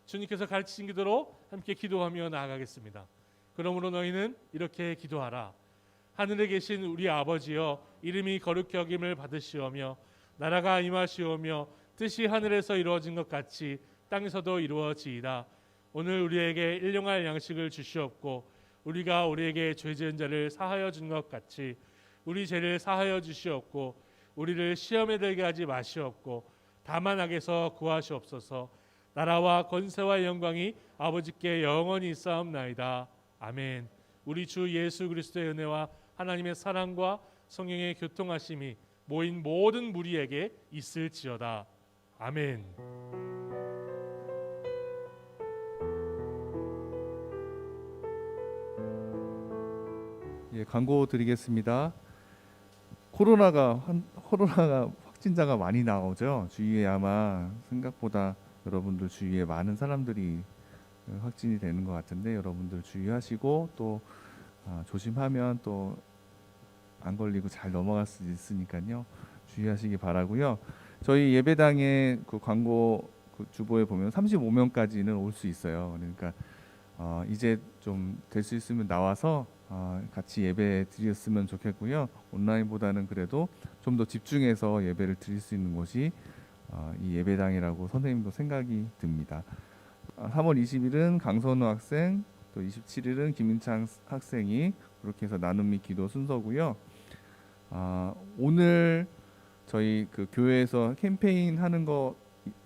주님께서 가르치신 기도로 함께 기도하며 나아가겠습니다. 그러므로 너희는 이렇게 기도하라. 하늘에 계신 우리 아버지여, 이름이 거룩히 여김을 받으시오며 나라가 임하시오며 뜻이 하늘에서 이루어진 것 같이 땅에서도 이루어지이다. 오늘 우리에게 일용할 양식을 주시옵고 우리가 우리에게 죄 지은 자를 사하여 준 것 같이 우리 죄를 사하여 주시옵고 우리를 시험에 들게 하지 마시옵고 다만 악에서 구하시옵소서. 나라와 권세와 영광이 아버지께 영원히 있사옵나이다. 아멘. 우리 주 예수 그리스도의 은혜와 하나님의 사랑과 성령의 교통하심이 모인 모든 무리에게 있을지어다. 아멘. 예, 광고 드리겠습니다. 코로나가 확진자가 많이 나오죠. 주위에 아마 생각보다 여러분들 주위에 많은 사람들이 확진이 되는 것 같은데 여러분들 주의하시고 또 조심하면 또 안 걸리고 잘 넘어갈 수 있으니까요. 주의하시기 바라고요. 저희 예배당에 그 광고 그 주보에 보면 35명까지는 올 수 있어요. 그러니까 이제 좀 될 수 있으면 나와서 같이 예배 드렸으면 좋겠고요. 온라인보다는 그래도 좀 더 집중해서 예배를 드릴 수 있는 곳이 이 예배당이라고 선생님도 생각이 듭니다. 3월 20일은 강선우 학생, 또 27일은 김인창 학생이 그렇게 해서 나눔 및 기도 순서고요. 오늘 저희 그 교회에서 캠페인 하는 거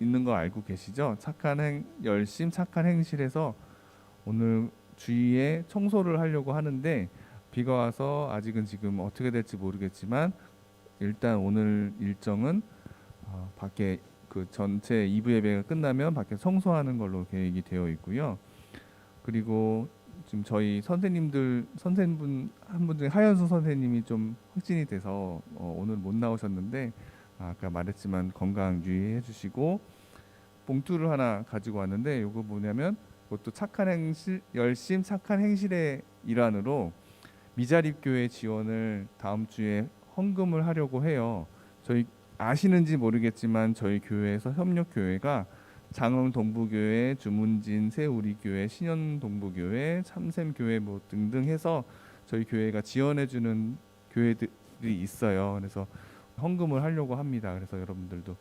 있는 거 알고 계시죠? 착한 열심 착한 행실에서 오늘 주위에 청소를 하려고 하는데 비가 와서 아직은 지금 어떻게 될지 모르겠지만 일단 오늘 일정은 밖에 그 전체 2부 예배가 끝나면 밖에 청소하는 걸로 계획이 되어 있고요. 그리고 지금 저희 선생님분 한 분 중에 하연수 선생님이 좀 확진이 돼서 오늘 못 나오셨는데 아까 말했지만 건강 유의해 주시고 봉투를 하나 가지고 왔는데 이거 뭐냐면 그것도 착한 행실 열심 착한 행실의 일환으로 미자립교회 지원을 다음 주에 헌금을 하려고 해요. 저희 아시는지 모르겠지만 저희 교회에서 협력교회가 장흥 동부교회, 주문진 새우리교회, 신현동부교회, 참샘교회 뭐 등등 해서 저희 교회가 지원해주는 교회들이 있어요. 그래서 헌금을 하려고 합니다. 그래서 여러분들도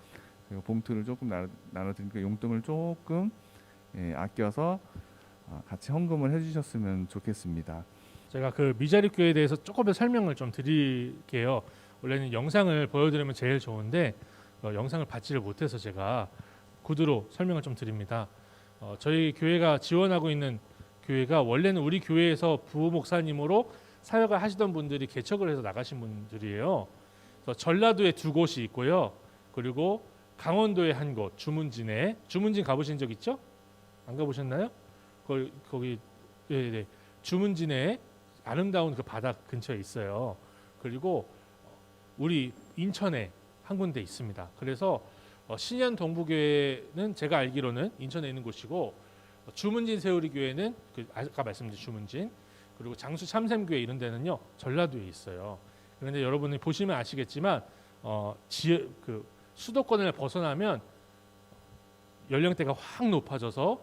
봉투를 조금 나눠드리니까 용돈을 조금 아껴서 같이 헌금을 해주셨으면 좋겠습니다. 제가 그 미자립 교회에 대해서 조금 더 설명을 좀 드릴게요. 원래는 영상을 보여드리면 제일 좋은데 영상을 받지를 못해서 제가 구두로 설명을 좀 드립니다. 저희 교회가 지원하고 있는 교회가 원래는 우리 교회에서 부호 목사님으로 사역을 하시던 분들이 개척을 해서 나가신 분들이에요. 그래서 전라도에 2곳이 있고요. 그리고 강원도에 한 곳, 주문진에. 주문진 가보신 적 있죠? 안 가보셨나요? 거기 네. 주문진에 아름다운 그 바다 근처에 있어요. 그리고 우리 인천에 한 군데 있습니다. 그래서 신현 동부교회는 제가 알기로는 인천에 있는 곳이고, 주문진 세우리 교회는 그 아까 말씀드린 주문진, 그리고 장수 참샘교회 이런 데는요 전라도에 있어요. 그런데 여러분이 보시면 아시겠지만 그 수도권을 벗어나면 연령대가 확 높아져서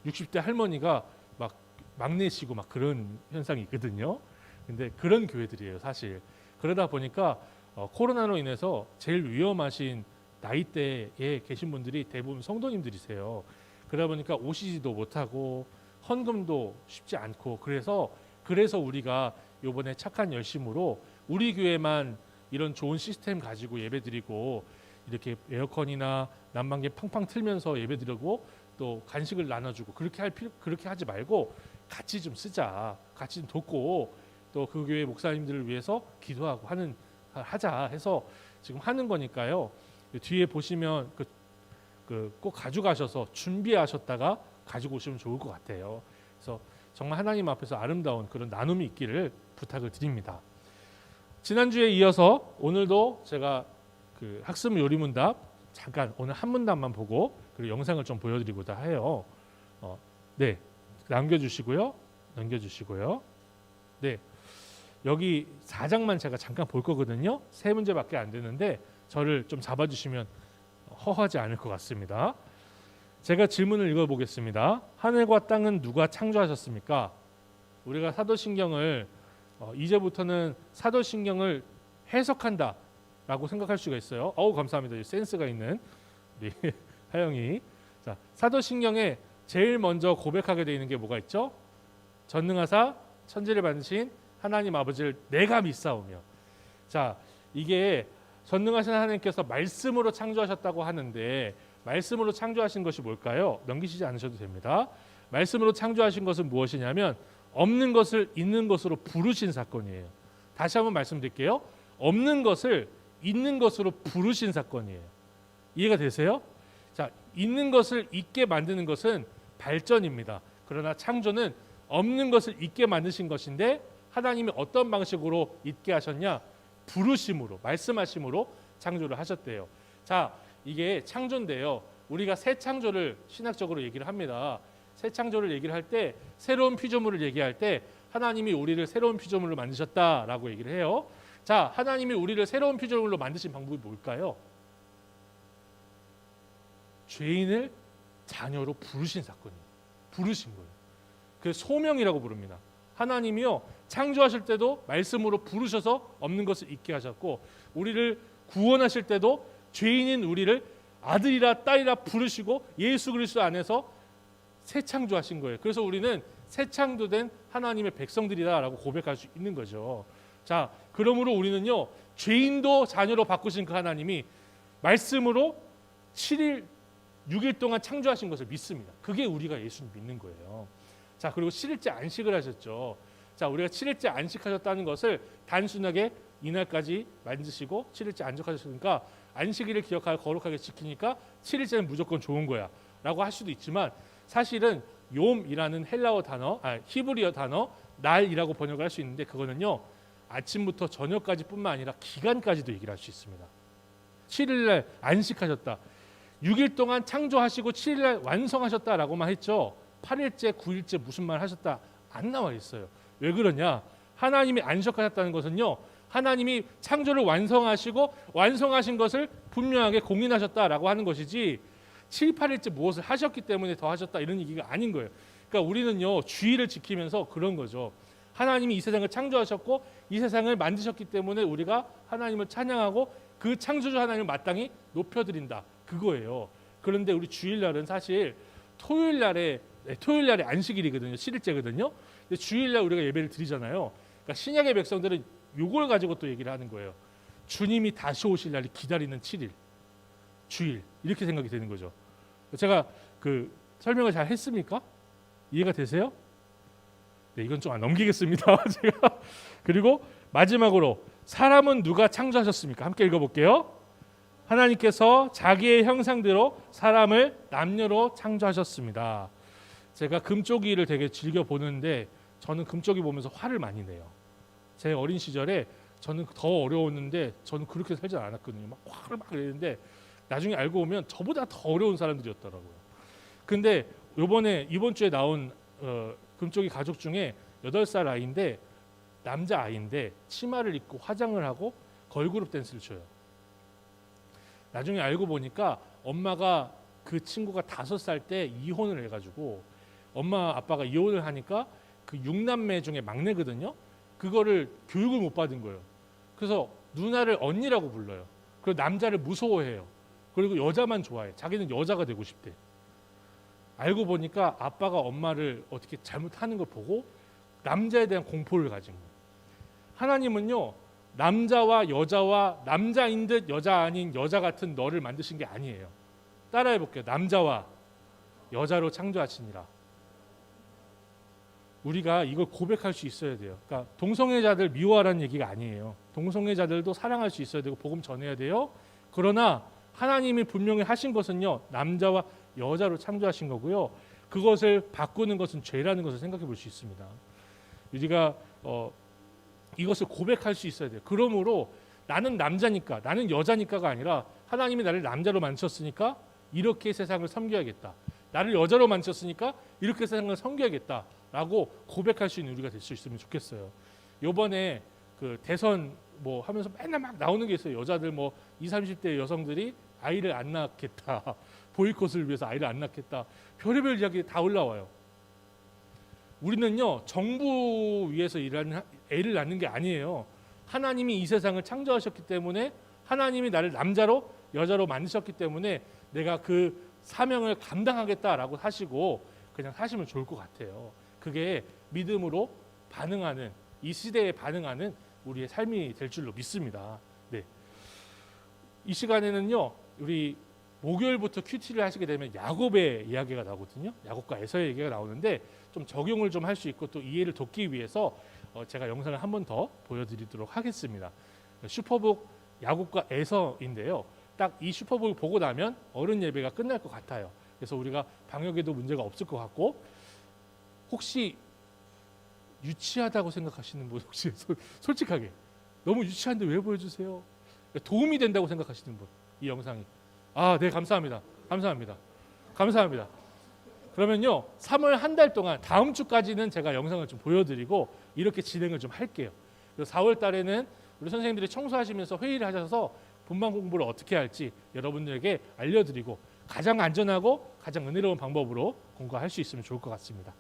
60대 할머니가 막 막내시고 막 그런 현상이 있거든요. 근데 그런 교회들이에요 사실. 그러다 보니까 코로나로 인해서 제일 위험하신 나이대에 계신 분들이 대부분 성도님들이세요. 그러다 보니까 오시지도 못하고 헌금도 쉽지 않고, 그래서 우리가 이번에 착한 열심으로 우리 교회만 이런 좋은 시스템 가지고 예배드리고, 이렇게 에어컨이나 난방기 팡팡 틀면서 예배드리고 또 간식을 나눠주고 그렇게 하지 말고 같이 좀 쓰자, 같이 좀 돕고 또 그 교회 목사님들을 위해서 기도하고 하자 해서 지금 하는 거니까요. 뒤에 보시면 꼭 가져가셔서 준비하셨다가 가지고 오시면 좋을 것 같아요. 그래서 정말 하나님 앞에서 아름다운 그런 나눔이 있기를 부탁을 드립니다. 지난주에 이어서 오늘도 제가 그 학습 요리문답 잠깐 오늘 한 문답만 보고 그리고 영상을 좀 보여드리고자 해요. 네, 남겨주시고요. 네, 여기 4장만 제가 잠깐 볼 거거든요. 3문제밖에 안 되는데 저를 좀 잡아주시면 허하지 않을 것 같습니다. 제가 질문을 읽어보겠습니다. 하늘과 땅은 누가 창조하셨습니까? 우리가 사도신경을 이제부터는 사도신경을 해석한다라고 생각할 수가 있어요. 감사합니다. 센스가 있는 우리 하영이. 자, 사도신경에 제일 먼저 고백하게 되어 있는 게 뭐가 있죠? 전능하사 천지를 만드신 하나님 아버지를 내가 믿사오며. 자, 이게 전능하신 하나님께서 말씀으로 창조하셨다고 하는데 말씀으로 창조하신 것이 뭘까요? 넘기시지 않으셔도 됩니다. 말씀으로 창조하신 것은 무엇이냐면 없는 것을 있는 것으로 부르신 사건이에요. 다시 한번 말씀드릴게요. 없는 것을 있는 것으로 부르신 사건이에요. 이해가 되세요? 자, 있는 것을 있게 만드는 것은 발전입니다. 그러나 창조는 없는 것을 있게 만드신 것인데 하나님이 어떤 방식으로 있게 하셨냐? 부르심으로, 말씀하심으로 창조를 하셨대요. 자, 이게 창조인데요. 우리가 새 창조를 신학적으로 얘기를 합니다. 새 창조를 얘기를 할 때, 새로운 피조물을 얘기할 때 하나님이 우리를 새로운 피조물로 만드셨다라고 얘기를 해요. 자, 하나님이 우리를 새로운 피조물로 만드신 방법이 뭘까요? 죄인을 자녀로 부르신 사건이에요. 부르신 거예요. 그래서 소명이라고 부릅니다. 하나님이요, 창조하실 때도 말씀으로 부르셔서 없는 것을 있게 하셨고, 우리를 구원하실 때도 죄인인 우리를 아들이라 딸이라 부르시고 예수 그리스도 안에서 새 창조하신 거예요. 그래서 우리는 새 창조된 하나님의 백성들이다라고 고백할 수 있는 거죠. 자, 그러므로 우리는요, 죄인도 자녀로 바꾸신 그 하나님이 말씀으로 7일 6일 동안 창조하신 것을 믿습니다. 그게 우리가 예수를 믿는 거예요. 자, 그리고 7일째 안식을 하셨죠. 자, 우리가 7일째 안식하셨다는 것을 단순하게 이날까지 만드시고 7일째 안식하셨으니까 안식일을 기억하고 거룩하게 지키니까 7일째는 무조건 좋은 거야 라고 할 수도 있지만, 사실은 욤이라는 헬라어 단어, 히브리어 단어 날이라고 번역을 할 수 있는데, 그거는요 아침부터 저녁까지 뿐만 아니라 기간까지도 얘기를 할 수 있습니다. 7일날 안식하셨다, 6일 동안 창조하시고 7일날 완성하셨다라고만 했죠. 8일째 9일째 무슨 말 하셨다 안 나와 있어요. 왜 그러냐? 하나님이 안식하셨다는 것은요, 하나님이 창조를 완성하시고 완성하신 것을 분명하게 공인하셨다라고 하는 것이지 7, 8일째 무엇을 하셨기 때문에 더 하셨다 이런 얘기가 아닌 거예요. 그러니까 우리는요 주의를 지키면서 그런 거죠. 하나님이 이 세상을 창조하셨고 이 세상을 만드셨기 때문에 우리가 하나님을 찬양하고 그 창조주 하나님을 마땅히 높여드린다, 그거예요. 그런데 우리 주일날은 사실 토요일날에 안식일이거든요. 7일째거든요. 근데 주일날 우리가 예배를 드리잖아요. 그러니까 신약의 백성들은 요걸 가지고 또 얘기를 하는 거예요. 주님이 다시 오실 날이 기다리는 7일, 주일 이렇게 생각이 되는 거죠. 제가 그 설명을 잘 했습니까? 이해가 되세요? 네, 이건 좀 넘기겠습니다. 제가 그리고 마지막으로 사람은 누가 창조하셨습니까? 함께 읽어볼게요. 하나님께서 자기의 형상대로 사람을 남녀로 창조하셨습니다. 제가 금쪽이를 되게 즐겨 보는데 저는 금쪽이 보면서 화를 많이 내요. 제 어린 시절에 저는 더 어려웠는데 저는 그렇게 살지 않았거든요. 막 화를 막 내는데 나중에 알고 보면 저보다 더 어려운 사람들이었더라고요. 근데 이번 주에 나온 금쪽이 가족 중에 8살 아이인데 남자 아이인데 치마를 입고 화장을 하고 걸그룹 댄스를 춰요. 나중에 알고 보니까 엄마가 그 친구가 5살 때 이혼을 해가지고 엄마 아빠가 이혼을 하니까 그 6남매 중에 막내거든요. 그거를 교육을 못 받은 거예요. 그래서 누나를 언니라고 불러요. 그리고 남자를 무서워해요. 그리고 여자만 좋아해. 자기는 여자가 되고 싶대. 알고 보니까 아빠가 엄마를 어떻게 잘못하는 걸 보고 남자에 대한 공포를 가진 거예요. 하나님은요, 남자와 여자와 남자인 듯 여자 아닌 여자 같은 너를 만드신 게 아니에요. 따라해 볼게요. 남자와 여자로 창조하시니라. 우리가 이걸 고백할 수 있어야 돼요. 그러니까 동성애자들 미워하라는 얘기가 아니에요. 동성애자들도 사랑할 수 있어야 되고 복음 전해야 돼요. 그러나 하나님이 분명히 하신 것은요, 남자와 여자로 창조하신 거고요. 그것을 바꾸는 것은 죄라는 것을 생각해 볼 수 있습니다. 우리가 이것을 고백할 수 있어야 돼요. 그러므로 나는 남자니까, 나는 여자니까가 아니라 하나님이 나를 남자로 만드셨으니까 이렇게 세상을 섬겨야겠다. 나를 여자로 만드셨으니까 이렇게 세상을 섬겨야겠다라고 고백할 수 있는 우리가 될 수 있으면 좋겠어요. 요번에 그 대선 뭐 하면서 맨날 막 나오는 게 있어요. 여자들 뭐 20, 30대 여성들이 아이를 안 낳겠다. 보이콧을 위해서 아이를 안 낳겠다. 별의별 이야기 다 올라와요. 우리는요, 정부 위에서 일하는 애를 낳는 게 아니에요. 하나님이 이 세상을 창조하셨기 때문에 하나님이 나를 남자로 여자로 만드셨기 때문에 내가 그 사명을 감당하겠다라고 하시고 그냥 사시면 좋을 것 같아요. 그게 믿음으로 반응하는, 이 시대에 반응하는 우리의 삶이 될 줄로 믿습니다. 네. 이 시간에는요, 우리 목요일부터 큐티를 하시게 되면 야곱의 이야기가 나오거든요. 야곱과 에서의 얘기가 나오는데 좀 적용을 좀 할 수 있고 또 이해를 돕기 위해서 제가 영상을 한 번 더 보여드리도록 하겠습니다. 슈퍼북 야곱과 에서인데요. 딱 이 슈퍼북을 보고 나면 어른 예배가 끝날 것 같아요. 그래서 우리가 방역에도 문제가 없을 것 같고, 혹시 유치하다고 생각하시는 분, 혹시 솔직하게 너무 유치한데 왜 보여주세요? 도움이 된다고 생각하시는 분, 이 영상이, 네, 감사합니다. 감사합니다. 그러면요, 3월 한 달 동안 다음 주까지는 제가 영상을 좀 보여드리고 이렇게 진행을 좀 할게요. 그리고 4월 달에는 우리 선생님들이 청소하시면서 회의를 하셔서 분반 공부를 어떻게 할지 여러분들에게 알려드리고 가장 안전하고 가장 은혜로운 방법으로 공부할 수 있으면 좋을 것 같습니다.